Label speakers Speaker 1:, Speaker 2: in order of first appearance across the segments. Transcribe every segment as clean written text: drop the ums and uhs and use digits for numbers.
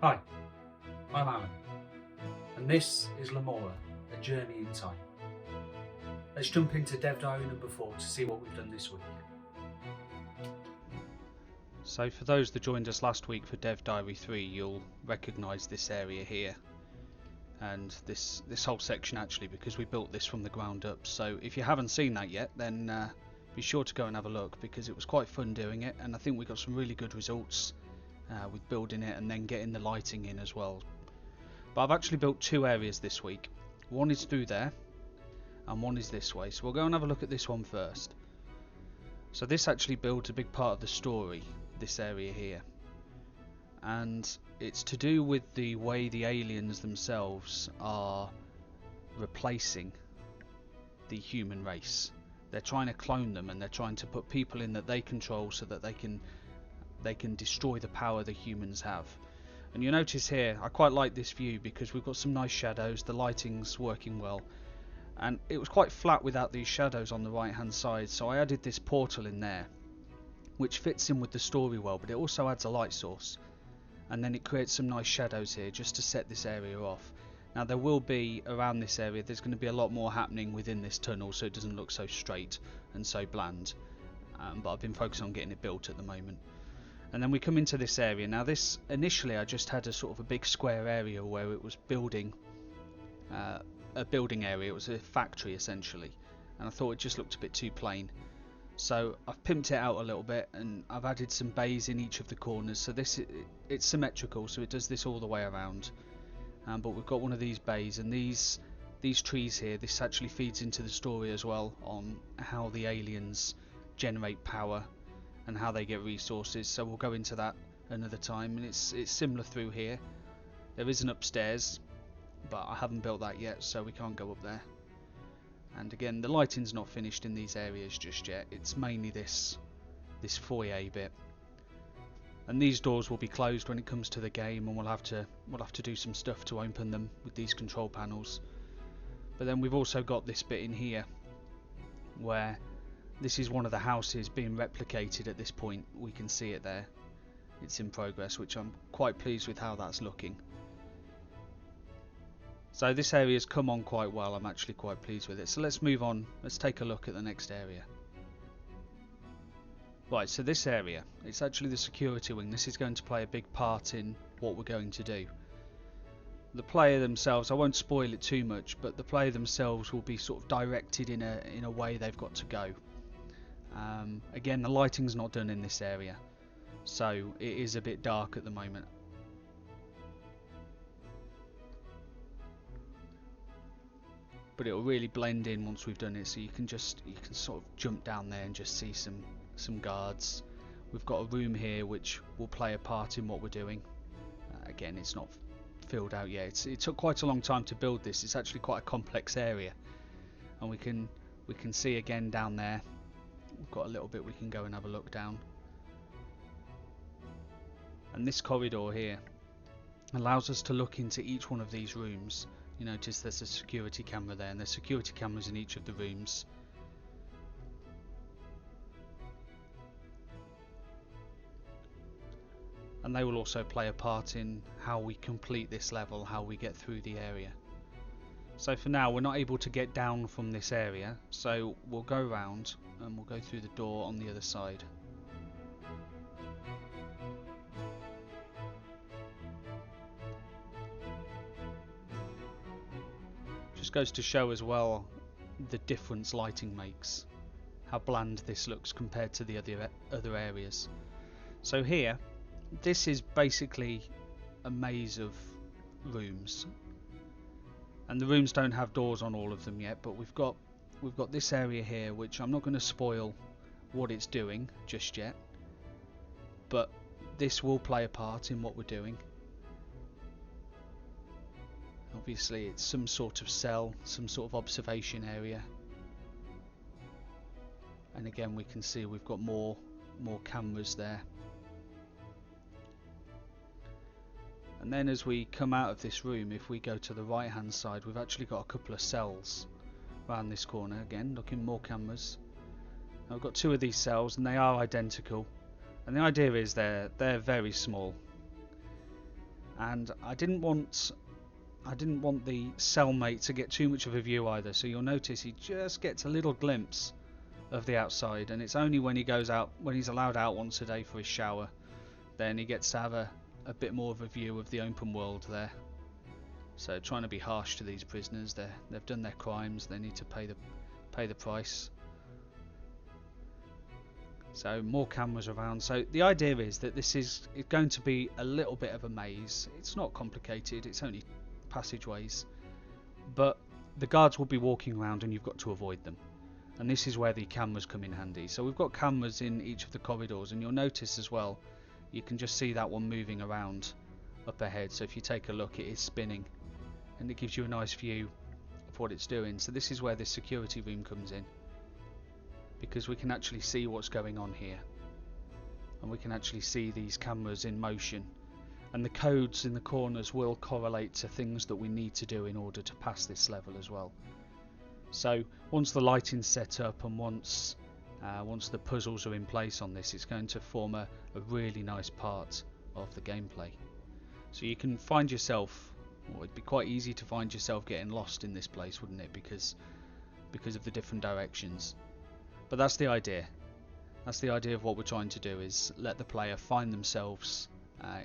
Speaker 1: Hi, I'm Alan, and this is Mora, a journey in time. Let's jump into Dev Diary number 4 to see what we've done this week.
Speaker 2: So for those that joined us last week for Dev Diary 3, you'll recognise this area here and this whole section actually, because we built this from the ground up. So if you haven't seen that yet, then be sure to go and have a look, because it was quite fun doing it, and I think we got some really good results with building it and then getting the lighting in as well. But I've actually built two areas this week. One is through there and one is this way, so we'll go and have a look at this one first. So this actually builds a big part of the story, this area here, and it's to do with the way the aliens themselves are replacing the human race. They're trying to clone them, and they're trying to put people in that they control so that they can destroy the power the humans have. And you notice here, I quite like this view because we've got some nice shadows, the lighting's working well, and it was quite flat without these shadows on the right hand side, so I added this portal in there which fits in with the story well, but it also adds a light source, and then it creates some nice shadows here just to set this area off. Now there will be, around this area, there's going to be a lot more happening within this tunnel, so it doesn't look so straight and so bland, but I've been focusing on getting it built at the moment. And then we come into this area. Now this, initially I just had a sort of a big square area where it was building a building area. It was a factory essentially, and I thought it just looked a bit too plain. So I've pimped it out a little bit, and I've added some bays in each of the corners, so it's symmetrical, so it does this all the way around. But we've got one of these bays, and these trees here, this actually feeds into the story as well, on how the aliens generate power and how they get resources, so we'll go into that another time. And it's similar through here. There is an upstairs, but I haven't built that yet, so we can't go up there. And again, the lighting's not finished in these areas just yet. It's mainly this foyer bit, and these doors will be closed when it comes to the game, and we'll have to do some stuff to open them with these control panels. But then we've also got this bit in here where this is one of the houses being replicated at this point. We can see it there. It's in progress, which I'm quite pleased with how that's looking. So this area's come on quite well. I'm actually quite pleased with it. So let's move on. Let's take a look at the next area. Right, so this area, it's actually the security wing. This is going to play a big part in what we're going to do. The player themselves, I won't spoil it too much, but the player themselves will be sort of directed in a way they've got to go. Again, the lighting's not done in this area, so it is a bit dark at the moment. But it will really blend in once we've done it, so you can sort of jump down there and just see some guards. We've got a room here which will play a part in what we're doing. Again, it's not filled out yet. It took quite a long time to build this. It's actually quite a complex area, and we can see again down there. We've got a little bit we can go and have a look down. And this corridor here allows us to look into each one of these rooms. You notice there's a security camera there, and there's security cameras in each of the rooms. And they will also play a part in how we complete this level, how we get through the area. So for now we're not able to get down from this area, so we'll go around and we'll go through the door on the other side. Just goes to show as well the difference lighting makes, how bland this looks compared to the other areas. So here, this is basically a maze of rooms, and the rooms don't have doors on all of them yet, but we've got this area here, which I'm not going to spoil what it's doing just yet, but this will play a part in what we're doing. Obviously it's some sort of cell, some sort of observation area, and again we can see we've got more cameras there. And then as we come out of this room, if we go to the right hand side, we've actually got a couple of cells around this corner. Again, looking, more cameras. Now we've got two of these cells, and they are identical, and the idea is they're very small, and I didn't want the cellmate to get too much of a view either, so you'll notice he just gets a little glimpse of the outside, and it's only when he goes out, when he's allowed out once a day for his shower, then he gets to have a bit more of a view of the open world there. So trying to be harsh to these prisoners, they've done their crimes, they need to pay the price. So more cameras around. So the idea is that this is going to be a little bit of a maze. It's not complicated, it's only passageways, but the guards will be walking around and you've got to avoid them, and this is where the cameras come in handy. So we've got cameras in each of the corridors, and you'll notice as well, you can just see that one moving around up ahead. So if you take a look, it is spinning and it gives you a nice view of what it's doing. So this is where this security room comes in, because we can actually see what's going on here, and we can actually see these cameras in motion, and the codes in the corners will correlate to things that we need to do in order to pass this level as well. So once the lighting's set up and once the puzzles are in place on this, it's going to form a really nice part of the gameplay. So you can find yourself, well, it'd be quite easy to find yourself getting lost in this place, wouldn't it, because of the different directions. But that's the idea. That's the idea of what we're trying to do, is let the player find themselves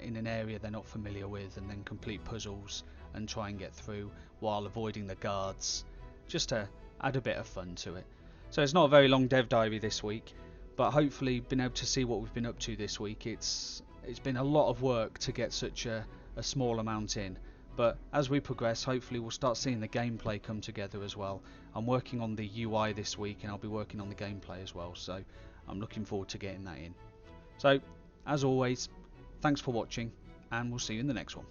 Speaker 2: in an area they're not familiar with, and then complete puzzles and try and get through while avoiding the guards, just to add a bit of fun to it. So it's not a very long dev diary this week, but hopefully been able to see what we've been up to this week. It's been a lot of work to get such a small amount in, but as we progress, hopefully we'll start seeing the gameplay come together as well. I'm working on the UI this week, and I'll be working on the gameplay as well, so I'm looking forward to getting that in. So as always, thanks for watching, and we'll see you in the next one.